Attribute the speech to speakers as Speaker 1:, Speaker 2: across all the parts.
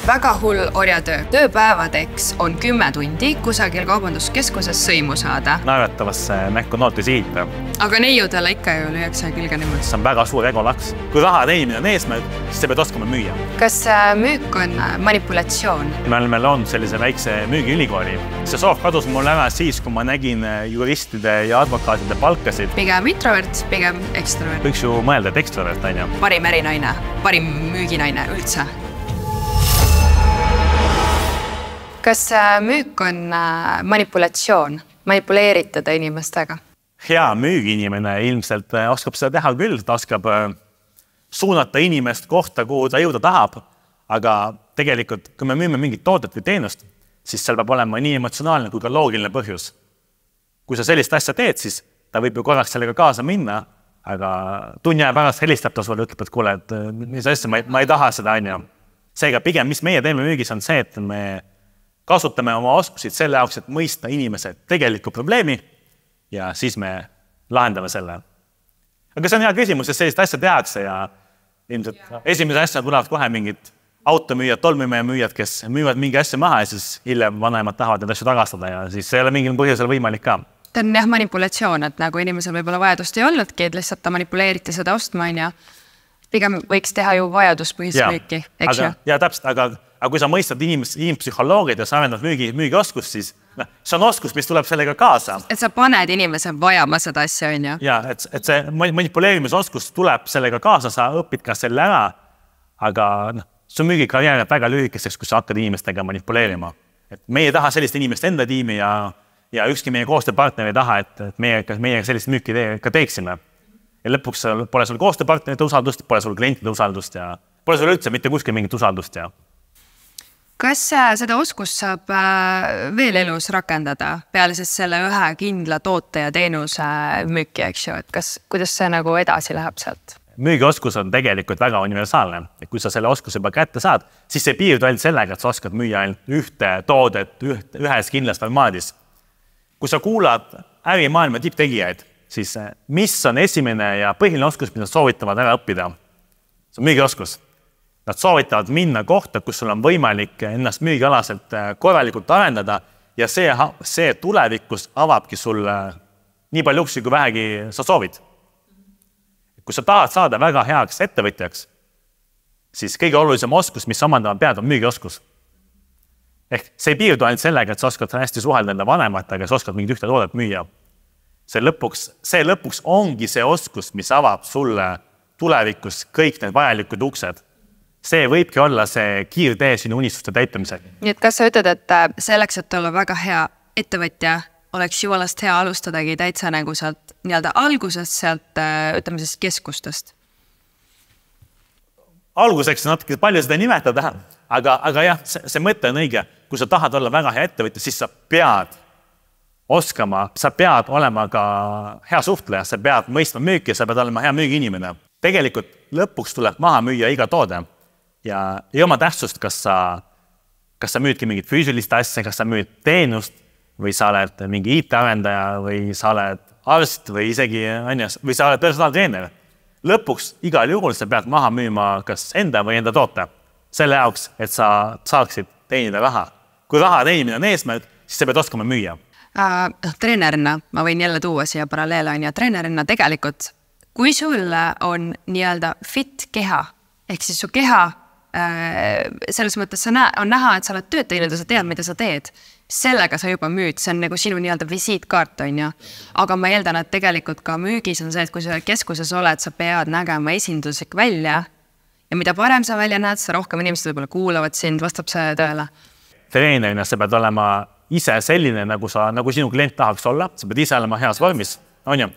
Speaker 1: Väga hull orjatöö. Tööpäevadeks on 10 tundi kusagil kaubanduskeskuses sõimu saada.
Speaker 2: Naeratavasse näkku nooti siita.
Speaker 1: Aga neiudele ikka ju lüüakse külge niimoodi.
Speaker 2: See on väga suur egolaks. Kui raha teenimine on eesmärk, siis sa pead oskama müüa.
Speaker 1: Kas müük on manipulatsioon?
Speaker 2: Me oleme loonud sellise väikse müügiülikooli. See soov kadus mul ära siis, kui ma nägin juristide ja advokaatide palkasid.
Speaker 1: Pigem introvert, pigem ekstrovert.
Speaker 2: Võiks ju mõelda, et ekstrovert on ju.
Speaker 1: Parim erinaine, parim müüginaine üldse. Kas müük on manipulatsioon, manipuleeritada inimestega?
Speaker 2: Hea müügiinimene ilmselt oskab seda teha küll, ta oskab suunata inimest kohta, kuhu ta jõuda tahab, aga tegelikult, kui me müüme mingit toodet või teenust, siis seal peab olema nii emotsionaalne kui ka loogiline põhjus. Kui sa sellist asja teed, siis ta võib ju korraks sellega kaasa minna, aga tunni aja pärast helistab ta sulle, ütleb, et kuule, et mis asja, ma ei taha seda anja. Seega pigem, mis meie teeme müügis, on see, et me kasutame oma oskusid selle jaoks, et mõista inimese tegelikku probleemi ja siis me lahendame selle. Aga see on hea küsimus, sest sellist asja tehakse ja ilmselt esimese asja tulevad kohe mingid automüüjad, tolmimüüjad, kes müüvad mingi asja maha ja siis hiljem vanemad tahavad need asju tagastada ja siis see ei ole mingil põhjusel võimalik ka.
Speaker 1: See on jah manipulatsioon, et nagu inimesel võib-olla vajadust ei olnudki, et lihtsalt ta manipuleeriti seda ostma ja pigem võiks teha ju vajaduspõhismüüki, eks ju?
Speaker 2: Ja täpselt, aga kui sa mõistad inimpsühholoogid ja sa arendad müügioskust, siis see on oskus, mis tuleb sellega kaasa.
Speaker 1: Et sa paned inimese vajama seda asja, on ju?
Speaker 2: Ja, et see manipuleerimisoskus tuleb sellega kaasa, sa õpid ka selle ära, aga su müügikarjäär väga lühikeseks, kui sa hakkad inimestega manipuleerima. Et meie ei taha sellist inimest enda tiimi ja ükski meie koostööpartner ei taha, et meie sellist müüki ka teeksime. Ja lõpuks pole sul koostööpartnerite usaldust, pole sul klientide usaldust ja pole sul üldse mitte kuskil mingit usaldust ja
Speaker 1: Kas seda oskust saab veel elus rakendada peale selle ühe kindla toote ja teenuse müüki, eks ju? Kuidas see nagu edasi läheb sealt?
Speaker 2: Müügioskus on tegelikult väga universaalne. Kui sa selle oskuse juba kätte saad, siis see piirdu ainult sellega, et sa oskad müüa ainult ühte toodet ühes kindlas formaadis. Kui sa kuulad ärimaailma tipptegijaid, siis mis on esimene ja põhiline oskus, mida soovitavad ära õppida? See on müügioskus. Nad soovitavad minna kohta, kus sul on võimalik ennast müügialaselt korralikult arendada ja see tulevikus avabki sulle nii palju uksi, kui vähegi sa soovid. Kui sa tahad saada väga heaks ettevõtjaks, siis kõige olulisem oskus, mis omandama pead, on müügioskus. Ehk see ei piirdu ainult sellega, et sa oskad hästi suhelda enda vanematega, sa oskad mingit ühte toodet müüa. See lõpuks ongi see oskus, mis avab sulle tulevikus kõik need vajalikud uksed. See võibki olla see kiirtee sinu unistuste täitumisega.
Speaker 1: Nii et kas sa ütled, et selleks, et olla väga hea ettevõtja, oleks jumalast hea alustadagi täitsa nagu sealt nii-öelda algusest, sealt ütleme siis keskustest?
Speaker 2: Alguseks natuke palju seda nimetada, aga jah, see mõte on õige. Kui sa tahad olla väga hea ettevõtja, siis sa pead oskama, sa pead olema ka hea suhtleja, sa pead mõistma müüki ja sa pead olema hea müügiinimene. Tegelikult lõpuks tuleb maha müüa iga toode. Ja ei oma tähtsust, kas sa müüdki mingit füüsilist asja, kas sa müüd teenust või sa oled mingi IT-arendaja või sa oled arst või isegi või sa oled personaaltreener. Lõpuks igal juhul sa pead maha müüma kas enda või enda toote. Selle jaoks, et sa saaksid teenida raha. Kui raha teenimine on eesmärk, siis sa pead oskama müüa.
Speaker 1: Treenerina, ma võin jälle tuua siia paralleele, treenerina tegelikult, kui sul on nii-öelda fit keha, ehk siis su keha selles mõttes on näha, et sa oled tööd teinud ja sa tead, mida sa teed. Sellega sa juba müüd, see on nagu sinu nii-öelda visiitkaart, on ju. Aga ma eeldan, et tegelikult ka müügis on see, et kui sa keskuses oled, sa pead nägema esinduslik välja ja mida parem sa välja näed, sa rohkem inimesed võib-olla kuulavad sind, vastab see tõele.
Speaker 2: Treenerina sa pead olema ise selline, nagu sinu klient tahaks olla, sa pead ise olema heas vormis, on ju.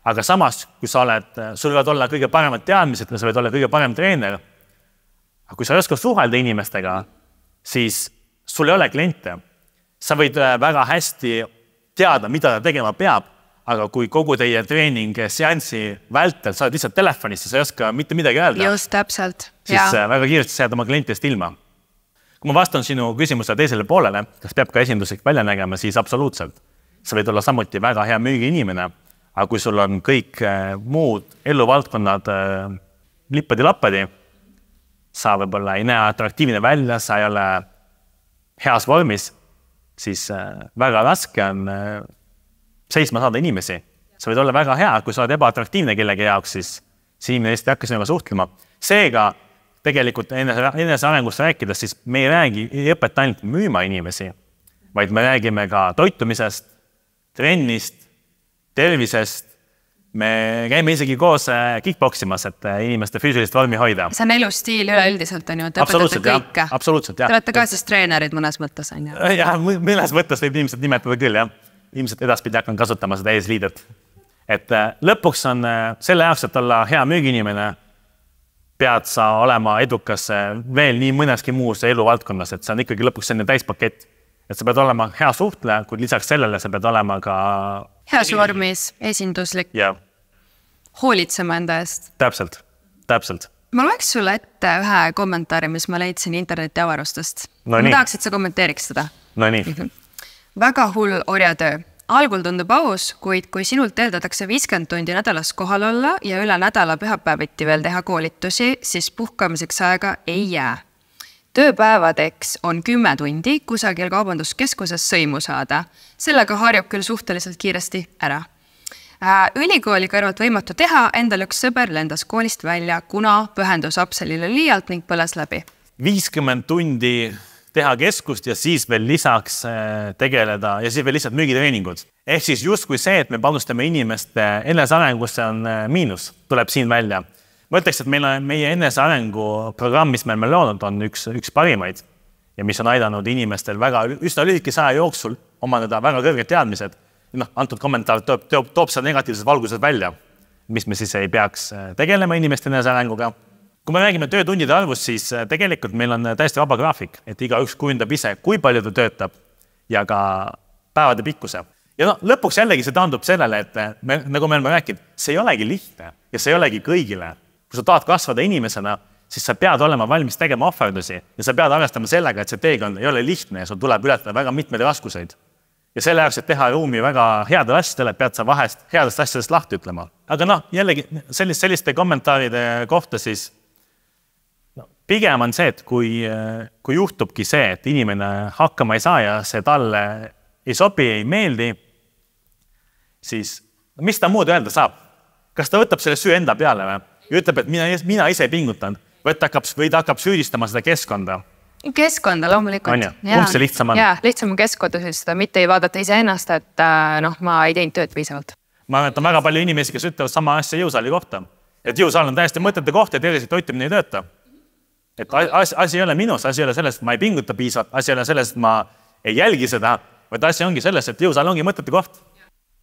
Speaker 2: Aga samas, kui sul võivad olla kõige paremad teadmised, sa võid olla kõige parem treener, aga kui sa ei oska suhelda inimestega, siis sul ei ole kliente. Sa võid väga hästi teada, mida ta tegema peab, aga kui kogu teie treening seansi vältel sa oled lihtsalt telefonis ja sa ei oska mitte midagi öelda,
Speaker 1: just täpselt.
Speaker 2: Siis väga kiiresti sa jääd oma klientidest ilma. Kui ma vastan sinu küsimuse teisele poolele, kas peab ka esinduslik välja nägema, siis absoluutselt. Sa võid olla samuti väga hea müügiinimene, aga kui sul on kõik muud eluvaldkonnad lippadi-lappadi, sa võib-olla ei näe atraktiivne välja, sa ei ole heas vormis, siis väga raske on seisma saada inimesi. Sa võid olla väga hea, kui sa oled ebaatraktiivne kellegi jaoks, siis inimene Eesti hakkas sinuga suhtlema. Seega tegelikult enese arengust rääkides, siis me ei õpeta ainult müüma inimesi, vaid me räägime ka toitumisest, trennist, tervisest. Me käime isegi koos kickboksimas, et inimeste füüsilist vormi hoida.
Speaker 1: See on elustiil üleüldiselt, on ju, et õpetate kõike.
Speaker 2: Absoluutselt, jah.
Speaker 1: Te olete ka siis treenerid mõnes mõttes, on ju?
Speaker 2: Jah, mõnes mõttes võib inimesed nimetada küll, jah. Ilmselt edaspidi hakkan kasutama seda eesliidet. Et lõpuks on selle jaoks, et olla hea müügiinimene, pead sa olema edukas veel nii mõneski muus eluvaldkonnas, et see on ikkagi lõpuks selline täispakett. Et sa pead olema hea suhtleja, kuid lisaks sellele sa pead olema ka
Speaker 1: heas vormis, esinduslik, hoolitsema enda eest.
Speaker 2: Täpselt.
Speaker 1: Ma loeks sulle ette ühe kommentaari, mis ma leidsin interneti avarustest.
Speaker 2: No
Speaker 1: ma tahaks, et sa kommenteeriks seda.
Speaker 2: No nii.
Speaker 1: Väga hull orjatöö. Algul tundub aus, kuid kui sinult eeldatakse 50 tundi nädalas kohal olla ja üle nädala pühapäeviti veel teha koolitusi, siis puhkamiseks aega ei jää. Tööpäevadeks on 10 tundi kusagil kaubanduskeskuses sõimu saada. Sellega harjub küll suhteliselt kiiresti ära. Ülikooli kõrvalt võimatu teha, endal üks sõber lendas koolist välja, kuna pühendus Upsellile liialt ning põles läbi.
Speaker 2: 50 tundi teha keskust ja siis veel lisaks tegeleda ja siis veel lihtsalt müügitreeningud. Ehk siis justkui see, et me panustame inimeste enesearengusse on miinus, tuleb siin välja. Ma ütleks, et meie enesearengu programm, mis meil loonud on üks parimaid ja mis on aidanud inimestel väga üsna lühikese aja jooksul omandada väga kõrged teadmised. Antud kommentaar toob seda negatiivses valguses välja, mis me siis ei peaks tegelema inimeste enesearenguga. Kui me räägime töötundide arvust, siis tegelikult meil on täiesti vaba graafik, et igaüks kujundab ise, kui palju ta töötab ja ka päevade pikkuse. Ja lõpuks jällegi see taandub sellele, et nagu me oleme rääkinud, see ei olegi lihtne ja see ei olegi kõigile. Kui sa tahad kasvada inimesena, siis sa pead olema valmis tegema ohverdusi ja sa pead arvestama sellega, et see teekond ei ole lihtne ja sul tuleb ületada väga mitmeid raskuseid. Ja selle jaoks, et teha ruumi väga headele asjadele, pead sa vahest headest asjadest lahti ütlema. Aga jällegi selliste kommentaaride kohta siis pigem on see, et kui juhtubki see, et inimene hakkama ei saa ja see talle ei sobi, ei meeldi, siis mis ta muud öelda saab? Kas ta võtab selle süü enda peale või? Ja ütleb, et mina ise pingutan, või ta hakkab süüdistama seda keskkonda.
Speaker 1: Keskkonda loomulikult.
Speaker 2: Kumb see lihtsam on?
Speaker 1: Lihtsam on keskkonda süüdistada, mitte ei vaadata ise ennast, et ma ei teinud tööd piisavalt.
Speaker 2: Ma mäletan väga palju inimesi, kes ütlevad sama asja jõusaali kohta. Et jõusaal on täiesti mõtete koht ja tervislik toitumine ei tööta. Et asi ei ole minus, asi ei ole sellest, et ma ei pinguta piisavalt, asi ei ole sellest, et ma ei jälgi seda, vaid asi ongi sellest, et jõusaal ongi mõtete koht.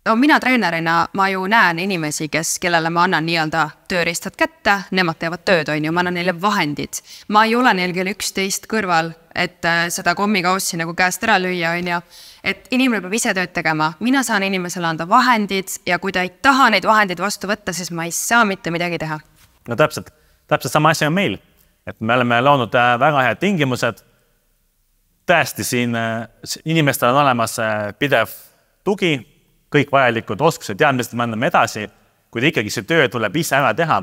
Speaker 1: No, mina treenerina, ma ju näen inimesi, kellele ma annan nii-öelda tööriistad kätte, nemad teevad tööd, on ju, ma annan neile vahendid. Ma ei ole neil kell 11 kõrval, et seda kommikaussi nagu käest ära lüüa, on ju. Et inimene peab ise tööd tegema. Mina saan inimesele anda vahendid ja kui ta ei taha neid vahendid vastu võtta, siis ma ei saa mitte midagi teha.
Speaker 2: No täpselt sama asja on meil. Et me oleme loonud väga head tingimused. Tõesti siin inimestel on olemas pidev tugi, kõik vajalikud oskused, teadmised me anname edasi, kuid ikkagi see töö tuleb ise ära teha.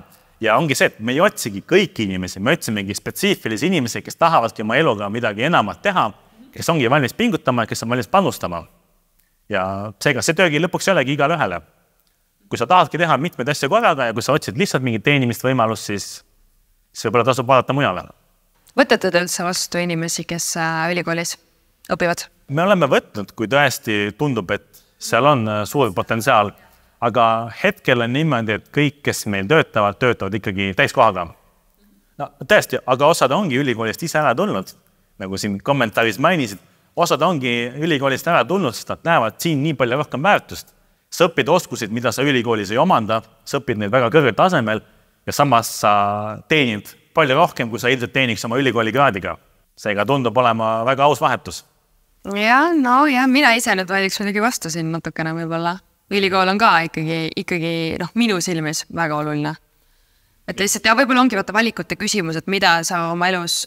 Speaker 2: Ja ongi see, et me ei otsigi kõiki inimesi, me otsimegi spetsiifilisi inimesi, kes tahavadki oma eluga midagi enamat teha, kes ongi valmis pingutama ja kes on valmis panustama. Ja seega see töögi lõpuks ei olegi igale ühele. Kui sa tahadki teha mitmeid asju korraga ja kui sa otsid lihtsalt mingit teenimist võimalust, siis võib-olla tasub vaadata mujale.
Speaker 1: Võtate te üldse vastu inimesi, kes ülikoolis õpivad?
Speaker 2: Me oleme võtnud, kui tõesti tundub, et seal on suur potentsiaal, aga hetkel on niimoodi, et kõik, kes meil töötavad ikkagi täiskohaga. No, tõesti, aga osad ongi ülikoolist ise ära tulnud, nagu siin kommentaaris mainisid, osad ongi ülikoolist ära tulnud, sest nad näevad siin nii palju rohkem väärtust. Sa õpid oskusid, mida sa ülikoolis ei omanda, sa õpid neid väga kõrgel tasemel ja samas sa teenid palju rohkem, kui sa ilmselt teeniks oma ülikooli kraadiga. Seega tundub olema väga aus vahetus.
Speaker 1: Ja, mina ise nüüd valiks midagi vastu siin natukene võib-olla. Ülikool on ka ikkagi minu silmis väga oluline. Et lihtsalt võib-olla ongi valikute küsimus, et mida sa oma elus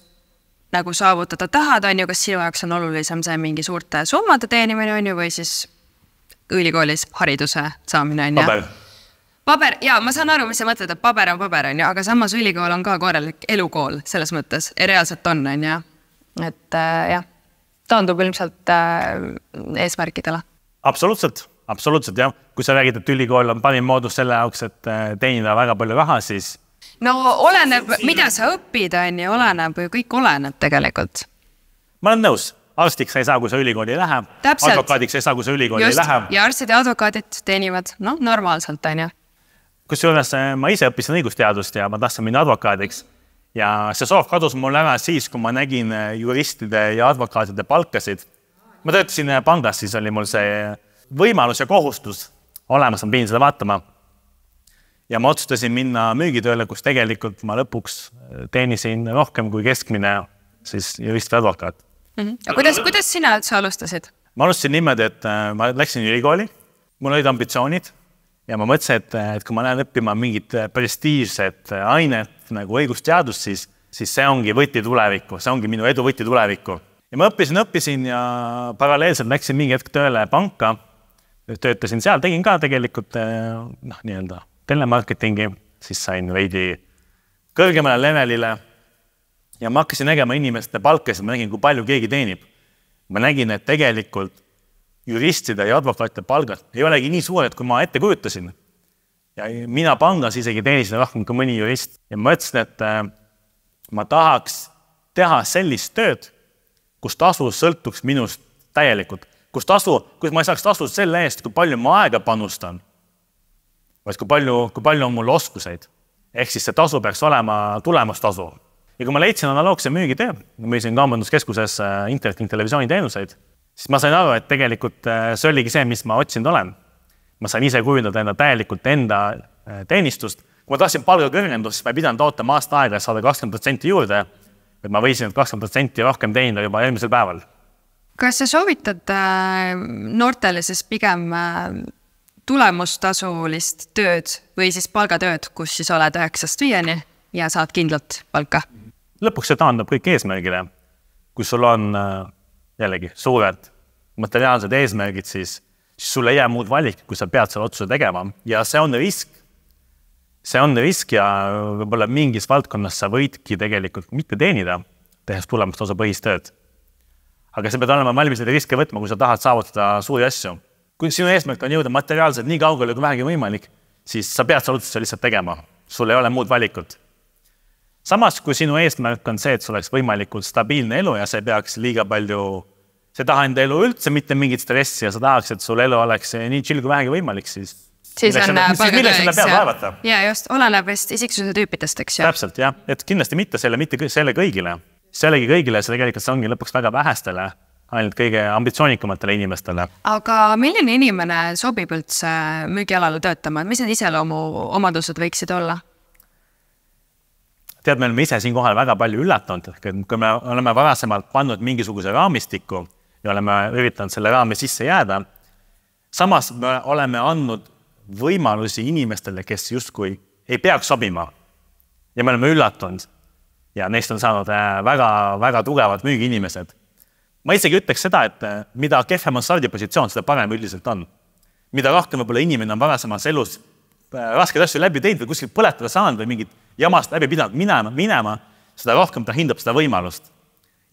Speaker 1: nagu saavutada tahad, on ju, kas sinu jaoks on olulisem see mingi suurte summade teenimine, on ju, või siis ülikoolis hariduse saamine, on ju. paber, jaa, ma saan aru, mis sa mõtled, et paber on, aga samas ülikool on ka korralik elukool selles mõttes, reaalselt on ju. Et jah, taandub ilmselt eesmärkidele.
Speaker 2: Absoluutselt jah. Kui sa räägid, et ülikool on parim moodus selle jaoks, et teenida väga palju raha, siis...
Speaker 1: No oleneb, mida sa õpid, oleneb, kõik oleneb tegelikult.
Speaker 2: Ma olen nõus. Arstiks sa ei saa, kui sa ülikooli ei lähe.
Speaker 1: Täpselt.
Speaker 2: Advokaadiks ei saa, kui sa ülikooli ei lähe.
Speaker 1: Ja arstid ja advokaadid teenivad normaalselt, on ju.
Speaker 2: Kusjuures ma ise õppisin õigusteadust ja ma tahtsin minna advokaadiks. Ja see soov kadus mul ära siis, kui ma nägin juristide ja advokaatide palkasid. Ma töötasin pangas, siis oli mul see võimalus ja kohustus olemas, ma pidin seda vaatama. Ja ma otsustasin minna müügitööle, kus tegelikult ma lõpuks teenisin rohkem kui keskmine siis jurist või advokaat.
Speaker 1: Kuidas sina üldse alustasid?
Speaker 2: Ma alustasin niimoodi, et ma läksin ülikooli, mul olid ambitsioonid ja ma mõtlesin, et kui ma lähen õppima mingit prestiivset ainet nagu õigusteadust, siis see ongi võti tulevikku, see ongi minu edu võti tulevikku. Ja ma õppisin ja paralleelselt läksin mingi hetk tööle panka, töötasin seal, tegin ka tegelikult nii-öelda telemarketingi, siis sain veidi kõrgemale levelile ja ma hakkasin nägema inimeste palkasid, ma nägin, kui palju keegi teenib. Ma nägin, et tegelikult juristide ja advokaatide palgad ei olegi nii suured, kui ma ette kujutasin. Ja mina pangas isegi teenisin rohkem kui mõni jurist. Ja ma ütlesin, et ma tahaks teha sellist tööd, kus tasu sõltuks minust täielikult. Kus ma ei saaks tasu selle eest, kui palju ma aega panustan, vaid kui palju on mul oskuseid. Ehk siis see tasu peaks olema tulemustasu. Ja kui ma leidsin analoogse müügitöö, müüsin kaubanduskeskuses internet- ning televisiooniteenuseid, siis ma sain aru, et tegelikult see oligi see, mis ma otsinud olen. Ma sain ise kujundada enda täielikult enda teenistust. Kui ma tahtsin palga kõrgendust, siis ma ei pidanud ootama aasta aega, saada 20% juurde, et ma võisin 20% rohkem teenida juba eelmisel päeval.
Speaker 1: Kas sa soovitad noortele siis pigem tulemustasulist tööd või siis palgatööd, kus siis oled 9-5 ja saad kindlalt palka?
Speaker 2: Lõpuks see taandab kõik eesmärgile. Kui sul on jällegi suured materiaalsed eesmärgid, siis sul ei jää muud valik, kui sa pead selle otsuse tegema. Ja see on risk. See on risk ja võib-olla mingis valdkonnas sa võidki tegelikult mitte teenida, tehes tulemustasu põhistööd. Aga sa pead olema valmis neid riske võtma, kui sa tahad saavutada suuri asju. Kui sinu eesmärk on jõuda materiaalselt nii kaugele kui vähegi võimalik, siis sa pead selle otsuse lihtsalt tegema. Sul ei ole muud valikut. Samas, kui sinu eesmärk on see, et sul oleks võimalikult stabiilne elu ja see peaks liiga palju, see taha enda elu üldse mitte mingit stressi ja sa tahaks, et sul elu oleks nii chill kui vähegi võimalik, siis
Speaker 1: on
Speaker 2: palgatöö,
Speaker 1: ja just, oleneb vist isiksuse tüüpidest, eks ju.
Speaker 2: Täpselt, jah. Et kindlasti mitte selle kõigile. Sellegi kõigile, see tegelikult see ongi lõpuks väga vähestele, ainult kõige ambitsioonikumatele inimestele.
Speaker 1: Aga milline inimene sobib üldse müügialalu töötama? Mis need iseloomu omadused võiksid olla?
Speaker 2: Tead, me oleme ise siin kohal väga palju üllatanud, kui me oleme varasemalt pannud mingisuguse raamistiku ja oleme üritanud selle raami sisse jääda. Samas me oleme andnud võimalusi inimestele, kes justkui ei peaks sobima. Ja me oleme üllatunud ja neist on saanud väga tugevad müügiinimesed. Ma isegi ütleks seda, et mida kehvem on stardipositsioon, seda parem üldiselt on. Mida rohkem võib-olla inimene on varasemas elus rasked asju läbi teinud või kuskil põletada saanud või mingit jamast läbi pidanud minema, seda rohkem ta hindab seda võimalust.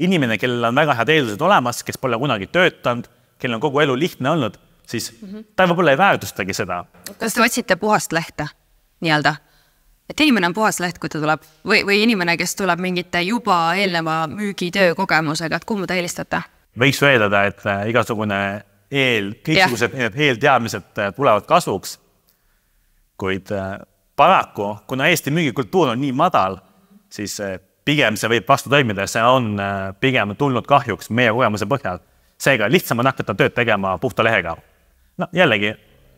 Speaker 2: Inimene, kellel on väga head eeldused olemas, kes pole kunagi töötanud, kellel on kogu elu lihtne olnud, siis ta võib-olla ei väärtustagi seda.
Speaker 1: Kas te otsite puhast lehte, nii-öelda? Et inimene on puhas leht, kui ta tuleb, või inimene, kes tuleb mingite juba eelneva müügitöö kogemusega, et kuhu te eelistate?
Speaker 2: Võiks öeldada, et igasugune kõiksugused eelteadmised tulevad kasuks, kuid paraku, kuna Eesti müügikultuur on nii madal, siis pigem see võib vastu toimida ja see on pigem tulnud kahjuks meie kogemuse põhjal. Seega lihtsam on hakata tööd tegema puhta lehega. No jällegi,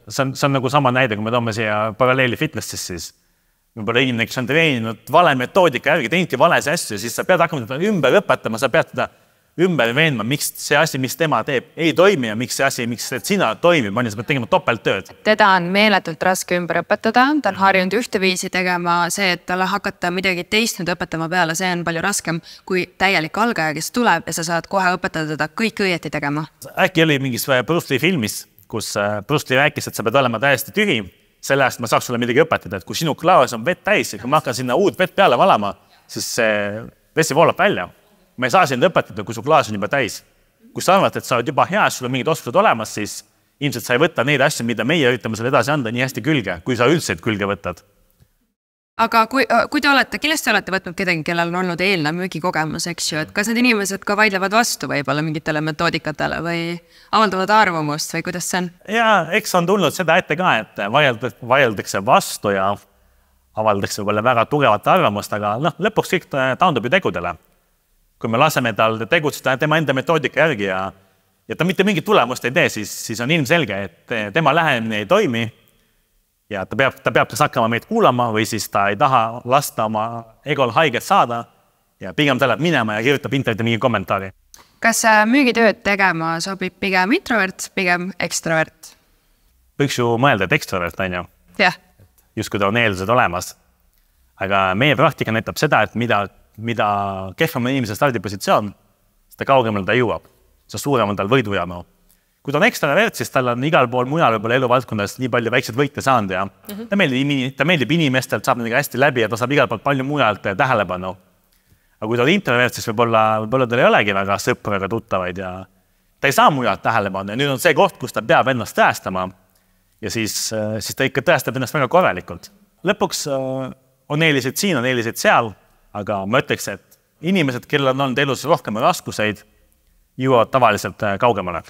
Speaker 2: see on nagu sama näide, kui me toome siia paralleeli fitnessis, siis võib-olla inimene, kes on treeninud vale metoodika järgi, teinidki vales asju, siis sa pead hakkama teda ümber õpetama, sa pead teda ümber veenma, miks see asi, mis tema teeb, ei toimi ja miks see asi, miks sina toimib, sa pead tegema topelttööd.
Speaker 1: Teda on meeletult raske ümber õpetada, ta on harjunud ühteviisi tegema, see, et talle hakata midagi teist nüüd õpetama peale, see on palju raskem kui täielik algaja, kes tuleb ja sa saad kohe õpetada teda kõik õieti tegema.
Speaker 2: Äkki oli mingis Bruce Lee filmis, kus Bruce Lee rääkis, et sa pead olema täiesti tühi, sellest ma saaks sulle midagi õpetada, et kui sinu klaas on vett täis ja kui ma hakkan sinna uut vett peale valama, siis see vesi voolab välja. Ma ei saa sind õpetada, kui su klaas on juba täis. Kui sa arvad, et sa oled juba hea, sul on mingid oskused olemas, siis ilmselt sa ei võtta neid asju, mida meie üritame sulle edasi anda nii hästi külge, kui sa üldse külge võtad.
Speaker 1: Aga kui te olete, kindlasti olete võtnud kedagi, kellel on olnud eelnev müügikogemus, eks ju, et kas need inimesed ka vaidlevad vastu võib-olla mingitele metoodikatele või avaldavad arvamust või kuidas see on?
Speaker 2: Ja eks on tulnud seda ette ka, et vaieldakse vastu ja avaldakse võib-olla väga tugevat arvamust, aga lõpuks kõik taandub ju tegudele. Kui me laseme tal tegutseda tema enda metoodika järgi ja ta mitte mingit tulemust ei tee, siis on ilmselge, et tema lähenemine ei toimi ja ta peab kas hakkama meid kuulama või siis ta ei taha lasta oma egol haiget saada ja pigem ta läheb minema ja kirjutab internetti mingi kommentaari.
Speaker 1: Kas müügitööd tegema sobib pigem introvert, pigem ekstrovert?
Speaker 2: Võiks ju mõelda, et ekstrovert on ju.
Speaker 1: Jah.
Speaker 2: Just kui ta on eeldused olemas. Aga meie praktika näitab seda, et mida kehvem on inimese stardipositsioon, seda kaugemal ta jõuab. See suurem on tal võidujaama. Kui ta on ekstravert, siis tal on igal pool mujal võib-olla eluvaldkonnas nii palju väikseid võite saanud ja ta meeldib inimestelt, saab nendega hästi läbi ja ta saab igal pool palju mujalt tähelepanu. Aga kui ta on introvert, siis võib-olla tal ei olegi väga sõpru ega tuttavaid ja ta ei saa mujalt tähelepanu ja nüüd on see koht, kus ta peab ennast tõestama ja siis ta ikka tõestab ennast väga korralikult. Lõpuks on eelised siin, on eelised seal, aga ma ütleks, et inimesed, kellel on olnud elus rohkem raskuseid, jõuavad tavaliselt kaugemale.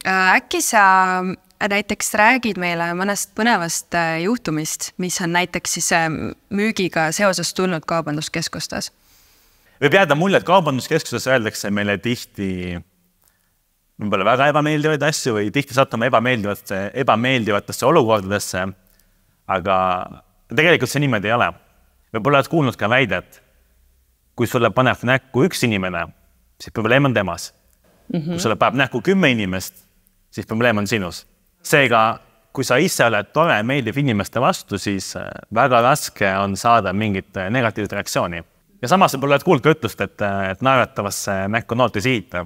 Speaker 1: Äkki sa näiteks räägid meile mõnest põnevast juhtumist, mis on näiteks siis müügiga seoses tulnud kaubanduskeskustes?
Speaker 2: Võib jääda mulje, et kaubanduskeskustes öeldakse meile tihti võib-olla väga ebameeldivaid asju või tihti sattuma ebameeldivatesse olukordadesse, aga tegelikult see niimoodi ei ole. Võib-olla oled kuulnud ka väidet, kui sulle paneb näkku üks inimene, siis probleem on temas. Kui sulle paneb näkku 10 inimest, siis probleem on sinus. Seega, kui sa ise oled tore, meeldiv inimeste vastu, siis väga raske on saada mingit negatiivset reaktsiooni. Ja samas võib-olla oled kuulnud ka ütlust, et naeratavasse näkku nooti siita.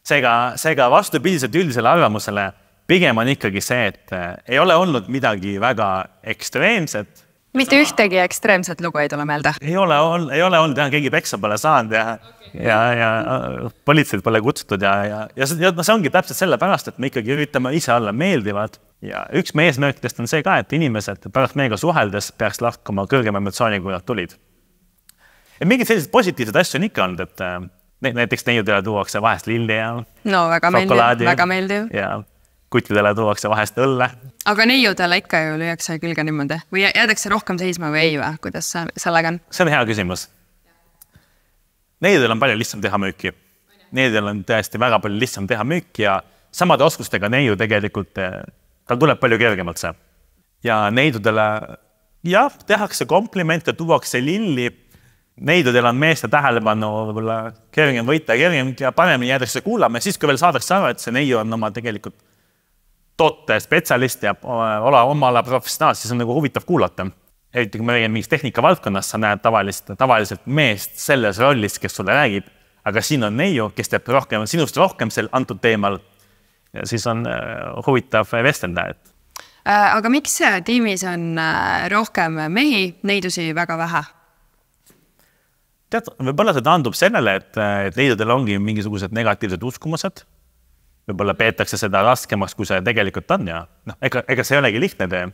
Speaker 2: Seega vastupidiselt üldisele arvamusele pigem on ikkagi see, et ei ole olnud midagi väga ekstreemset.
Speaker 1: Mitte ühtegi ekstreemset lugu ei tule meelde?
Speaker 2: Ei ole olnud, keegi peksa pole saanud ja politseid pole kutsutud ja see ongi täpselt selle pärast, et me ikkagi üritame ise olla meeldivad ja üks meie eesmärkidest on see ka, et inimesed pärast meiega suheldes peaks lahkuma kõrgema emotsiooni, kui nad tulid. Ja mingid sellised positiivsed asju on ikka olnud, et näiteks neiudele tuuakse vahest lilli ja
Speaker 1: väga meeldiv.
Speaker 2: Ja kuttidele tuuakse vahest õlle.
Speaker 1: Aga neiudele ikka ju lüüakse külge niimoodi või jäädakse rohkem seisma või ei või? Kuidas sellega on?
Speaker 2: See on hea küsimus. Neiudel on palju lihtsam teha müüki. Neiudel on tõesti väga palju lihtsam teha müüki ja samade oskustega neiu tegelikult, tal tuleb palju kergemalt see. Ja neidudele, tehakse komplimente, tuuakse lilli. Neidudel on meeste tähelepanu võib-olla kergem võita ja paremini jäädakse kuulama ja siis, kui veel saadakse aru, et see neiu on oma tegelikult toote spetsialist ja oma ala professionaal, siis on nagu huvitav kuulata. Eriti kui me räägime mingis tehnika valdkonnas, sa näed tavaliselt meest selles rollis, kes sulle räägib, aga siin on neiu, kes teeb sinust rohkem sel antud teemal ja siis on huvitav vestelda.
Speaker 1: Aga miks tiimis on rohkem mehi, neidusi väga vähe?
Speaker 2: Tead, võib-olla see taandub sellele, et neidudel ongi mingisugused negatiivsed uskumused. Võib-olla peetakse seda raskemaks, kui see tegelikult on ja ega see ei olegi lihtne tee,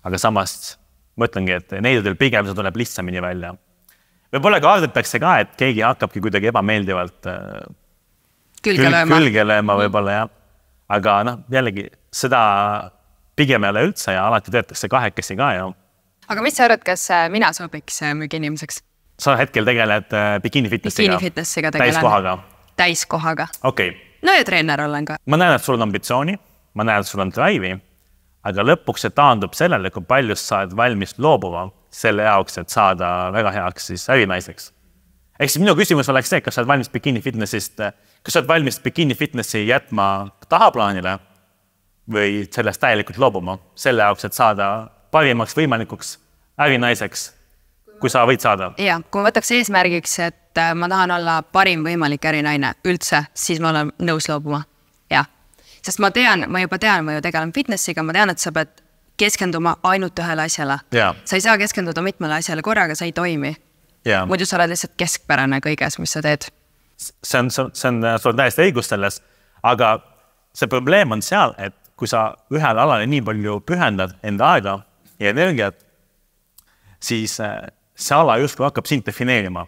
Speaker 2: aga samas mõtlengi, et neidudel pigem see tuleb lihtsamini välja. Võib-olla kardetakse ka, et keegi hakkabki kuidagi ebameeldivalt külge lööma võib-olla ja. Aga jällegi seda pigem ei ole üldse ja alati töötakse kahekesi ka ja.
Speaker 1: Aga mis sa arvad, kas mina sobiks müügiinimeseks?
Speaker 2: Sa hetkel tegeled bikini fitnessiga täiskohaga. Okei.
Speaker 1: No ja treener olen ka.
Speaker 2: Ma näen, et sul on ambitsiooni, ma näen, et sul on drive'i, aga lõpuks see taandub sellele, kui palju sa oled valmis loobuma selle jaoks, et saada väga heaks siis ärinaiseks. Ehk siis minu küsimus oleks see, kas sa oled valmis bikini fitnessi jätma tahaplaanile või sellest täielikult loobuma selle jaoks, et saada parimaks võimalikuks ärinaiseks, kui sa võid saada.
Speaker 1: Ja, kui ma võtaks eesmärgiks, et ma tahan olla parim võimalik ärinaine üldse, siis ma olen nõus loobuma. Ja. Sest ma juba tean, ma ju tegelen fitnessiga, ma tean, et sa pead keskenduma ainult ühele asjale. Sa ei saa keskenduda mitmele asjale korraga, sa ei toimi. Muidu sa oled lihtsalt keskpärane kõiges, mis sa teed.
Speaker 2: See on sul täiesti õigus selles, aga see probleem on seal, et kui sa ühele alale nii palju pühendad enda aega ja energiat, siis see ala justkui hakkab sind defineerima.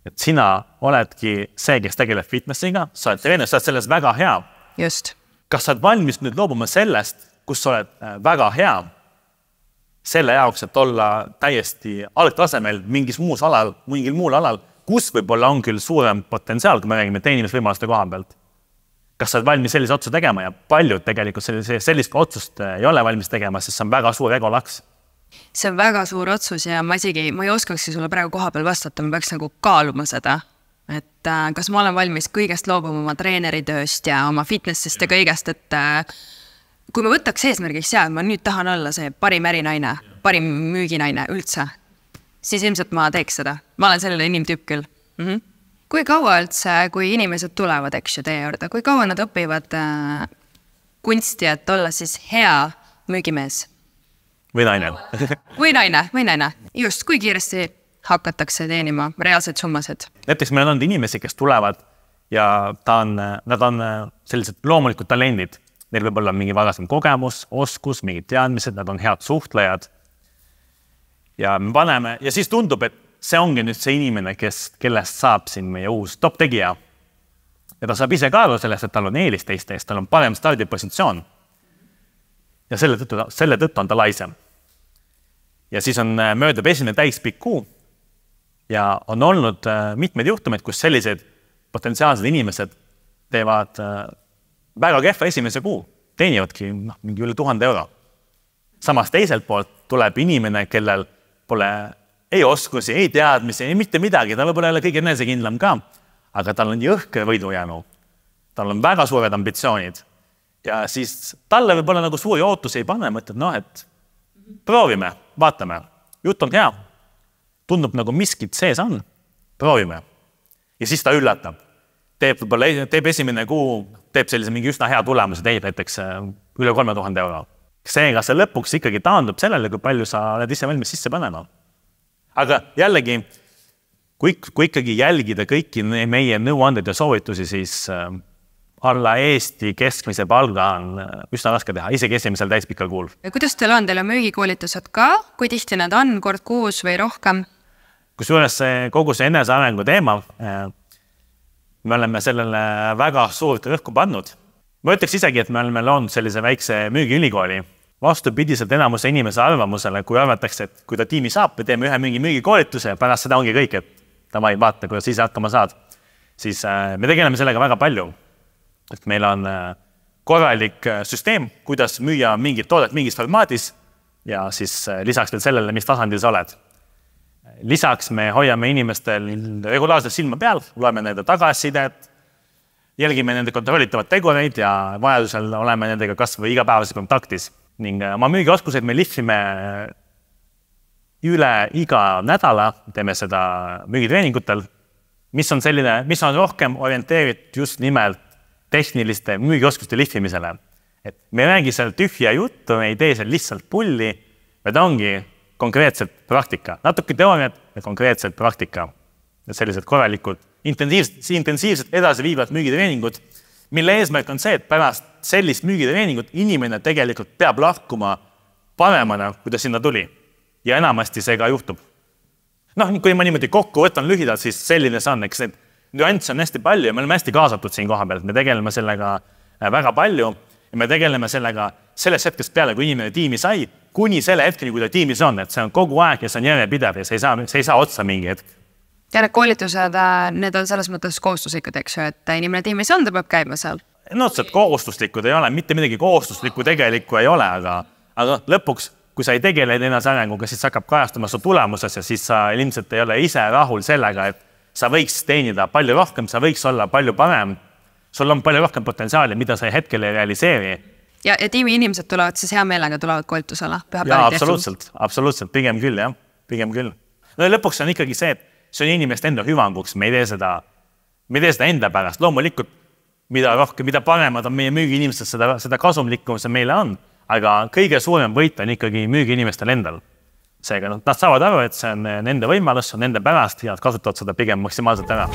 Speaker 2: Et sina oledki see, kes tegeleb fitnessiga, sa oled treener, sa oled selles väga hea.
Speaker 1: Just.
Speaker 2: Kas sa oled valmis nüüd loobuma sellest, kus sa oled väga hea, selle jaoks, et olla täiesti algtasemel mingil muul alal, kus võib-olla on küll suurem potentsiaal, kui me räägime teenimisvõimaluste koha pealt. Kas sa oled valmis sellise otsuse tegema ja paljud tegelikult sellist otsust ei ole valmis tegema, sest see on väga suur egolaks.
Speaker 1: See on väga suur otsus ja ma ei oskakski sulle praegu koha peal vastata, ma peaks nagu kaaluma seda, et kas ma olen valmis kõigest loobuma oma treeneritööst ja oma fitnessist ja kõigest, et kui ma võtaks eesmärgiks ma nüüd tahan olla see parim ärinaine, parim müüginaine üldse, siis ilmselt ma teeks seda. Ma olen selline inimtüüp küll. Kui kaua üldse, kui inimesed tulevad teie juurde, kui kaua nad õpivad kunsti, et olla siis hea müügimees?
Speaker 2: Või naine.
Speaker 1: Või naine. Just, kui kiiresti hakatakse teenima reaalseid summasid?
Speaker 2: Näiteks meil on inimesi, kes tulevad ja nad on sellised loomulikud talendid. Neil võib olla mingi varasem kogemus, oskus, mingid teadmised, nad on head suhtlejad. Ja me paneme, ja siis tundub, et see ongi nüüd see inimene, kellest saab siin meie uus top tegija. Ja ta saab ise ka aru sellest, et tal on eelis teiste eest, tal on parem stardipositsioon. Ja selle tõttu on ta laisem. Ja siis on möödub esimene täispikk kuu ja on olnud mitmed juhtumid, kus sellised potentsiaalsed inimesed teevad väga kehva esimese kuu, teenivadki mingi üle 1000 euro. Samas teiselt poolt tuleb inimene, kellel pole ei oskusi, ei teadmisi, ei mitte midagi, ta võib-olla ei ole kõige enesekindlam ka, aga tal on jõhker võidujäänu. Tal on väga suured ambitsioonid. Ja siis talle võib-olla nagu suuri ootusi ei pane, mõtled, et proovime, vaatame. Jutt on hea. Tundub nagu miskit sees on. Proovime. Ja siis ta üllatab. Teeb esimene kuu, teeb sellise mingi üsna hea tulemuse, teeb näiteks üle 3000 euro. Seega see lõpuks ikkagi taandub sellele, kui palju sa oled ise valmis sisse panema. Aga jällegi, kui ikkagi jälgida kõiki meie nõuanded ja soovitusi, siis alla Eesti keskmise palga on üsna raske teha, isegi esimesel täispikal kuul.
Speaker 1: Kuidas teil on? Teil on müügikoolitused ka? Kui tihti need on? Kord kuus või rohkem?
Speaker 2: Kusjuures kogu see enesearengu teema, me oleme sellele väga suurt rõhku pannud. Ma ütleks isegi, et me oleme loonud sellise väikse müügiülikooli. Vastupidiselt enamuse inimese arvamusele, kui arvatakse, et kui ta tiimi saab, me teeme ühe müügikoolituse ja pärast seda ongi kõik, et ta ma ei vaata, kuidas ise hakkama saad. Siis me tegeleme sellega väga palju. Et meil on korralik süsteem, kuidas müüa mingit toodet mingis formaadis ja siis lisaks veel sellele, mis tasandil sa oled. Lisaks me hoiame inimestel regulaarselt silma peal, loeme nende tagasisidet, jälgime nende kontrollitavad tegureid ja vajadusel oleme nendega kas või igapäevase kontaktis. Ning oma müügioskuseid me lihvime üle iga nädala, teeme seda müügitreeningutel, mis on rohkem orienteeritud just nimelt tehniliste müügioskuste lihvimisele. Et me ei räägi seal tühja juttu, me ei tee seal lihtsalt pulli, vaid ongi konkreetselt praktika. Natuke teooriad ja konkreetselt praktika. Ja sellised korralikud, intensiivselt edasi viivad müügitreeningud, mille eesmärk on see, et pärast sellist müügitreeningut inimene tegelikult peab lahkuma paremana, kui ta sinna tuli. Ja enamasti see ka juhtub. Kui ma niimoodi kokku võtan lühidalt, siis selline see on, eks need nüansse on hästi palju ja me oleme hästi kaasatud siin koha peal. Me tegeleme sellega väga palju ja me tegeleme sellega selles hetkest peale, kui inimene tiimi sai, kuni selle hetkeni, kui ta tiimis on, et see on kogu aeg ja see on järjepidev ja see ei saa otsa mingi hetk.
Speaker 1: Ja need koolitused, need on selles mõttes kohustuslikud, eks ju, et inimene tiimis on, ta peab käima seal.
Speaker 2: Otseselt kohustuslikud ei ole, mitte midagi kohustuslikku tegelikku ei ole, aga lõpuks, kui sa ei tegele enesearenguga, siis hakkab kajastama su tulemuses ja siis sa ilmselt ei ole ise rahul sellega, et sa võiks teenida palju rohkem, sa võiks olla palju parem, sul on palju rohkem potentsiaali, mida sa hetkel ei realiseeri.
Speaker 1: Ja tiimi inimesed tulevad siis hea meelega tulevad koolitusele?
Speaker 2: Ja, absoluutselt, pigem küll, jah, pigem küll. Lõpuks on ikkagi see, et see on inimest enda hüvanguks, me ei tee seda enda pärast. Loomulikult, mida rohkem, mida paremad on meie müügiinimesed, seda kasumlikum see meile on. aga kõige suurem võit on ikkagi müügiinimestel endal. Seega nad saavad aru, et see on nende võimalus, on nende pärast ja nad kasutavad seda pigem maksimaalselt ära.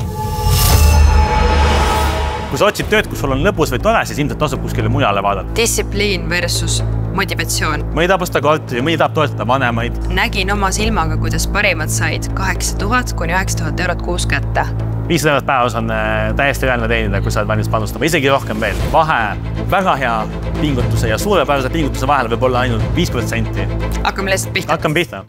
Speaker 2: Kui sa otsid tööd, kus sul on lõbus või tore, siis ilmselt tasub kuskile mujale vaadata.
Speaker 1: Distsipliin versus motivatsioon.
Speaker 2: Mõni tahab osta korteri, mõni tahab toetada vanemaid.
Speaker 1: Nägin oma silmaga, kuidas parimad said 8000 kuni 9000 eurot kuus kätte.
Speaker 2: 500 eurot päevas on täiesti reaalne teenida, kui sa oled valmis panustama, isegi rohkem veel. Vahe väga hea pingutuse ja suurepärase pingutuse vahel võib olla ainult 5%.
Speaker 1: Hakkame lihtsalt pihta.
Speaker 2: Hakkame pihta.